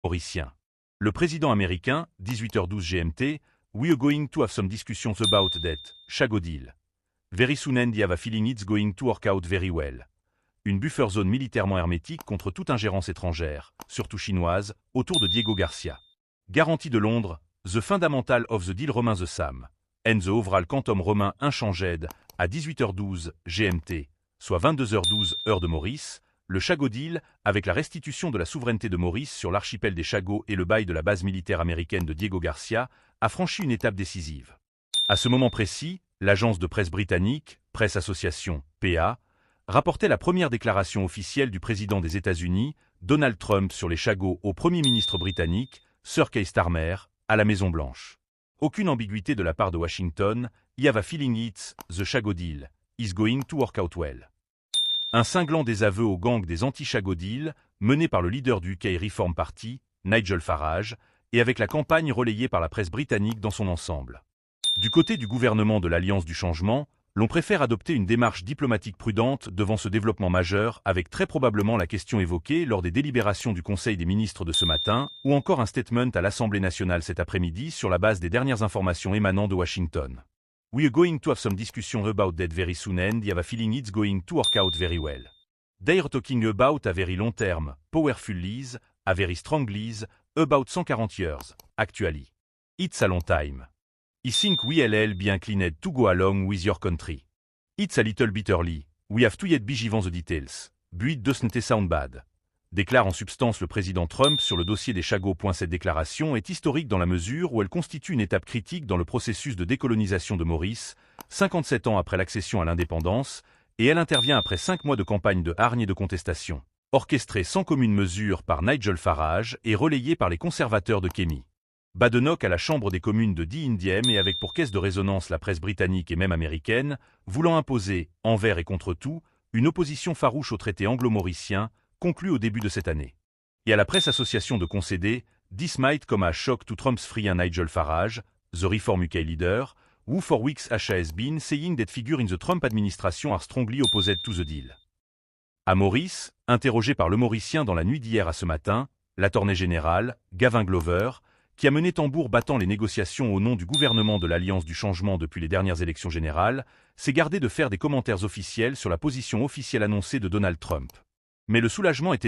Mauricien. Le président américain, 18h12 GMT, "We are going to have some discussions about that, Chago deal. Very soon and I have a feeling it's going to work out very well." Une buffer zone militairement hermétique contre toute ingérence étrangère, surtout chinoise, autour de Diego Garcia. Garantie de Londres, the fundamental of the deal remains the same. And the overall quantum romain inchanged, à 18h12 GMT, soit 22h12 heure de Maurice, le Chago deal, avec la restitution de la souveraineté de Maurice sur l'archipel des Chagos et le bail de la base militaire américaine de Diego Garcia, a franchi une étape décisive. À ce moment précis, l'agence de presse britannique, Press Association, PA, rapportait la première déclaration officielle du président des États-Unis, Donald Trump, sur les Chagos au Premier ministre britannique, Sir Keir Starmer, à la Maison-Blanche. Aucune ambiguïté de la part de Washington, "I have a feeling it's the Chago deal is going to work out well." Un cinglant désaveu au gang des anti-Chago deal, mené par le leader du UK Reform Party, Nigel Farage, et avec la campagne relayée par la presse britannique dans son ensemble. Du côté du gouvernement de l'Alliance du Changement, l'on préfère adopter une démarche diplomatique prudente devant ce développement majeur, avec très probablement la question évoquée lors des délibérations du Conseil des ministres de ce matin, ou encore un statement à l'Assemblée nationale cet après-midi sur la base des dernières informations émanant de Washington. "We are going to have some discussion about that very soon and I have a feeling it's going to work out very well. They're talking about a very long term, powerful lease, a very strong lease, about 140 years, actually. It's a long time. I think we'll be inclined to go along with your country. It's a little bit early, we have to yet be given the details, but it doesn't sound bad." Déclare en substance le président Trump sur le dossier des Chagos. Cette déclaration est historique dans la mesure où elle constitue une étape critique dans le processus de décolonisation de Maurice, 57 ans après l'accession à l'indépendance, et elle intervient après 5 mois de campagne de hargne et de contestation, orchestrée sans commune mesure par Nigel Farage et relayée par les conservateurs de Kemi Badenoch à la Chambre des communes de Dee et avec pour caisse de résonance la presse britannique et même américaine, voulant imposer, envers et contre tout, une opposition farouche au traité anglo-mauricien, conclu au début de cette année. Et à la presse association de concéder, "This might come as shock to Trump's free and Nigel Farage, the Reform UK leader, who for weeks has been saying that figures in the Trump administration are strongly opposed to the deal." À Maurice, interrogé par Le Mauricien dans la nuit d'hier à ce matin, l'attorney général, Gavin Glover, qui a mené tambour battant les négociations au nom du gouvernement de l'Alliance du Changement depuis les dernières élections générales, s'est gardé de faire des commentaires officiels sur la position officielle annoncée de Donald Trump. Mais le soulagement était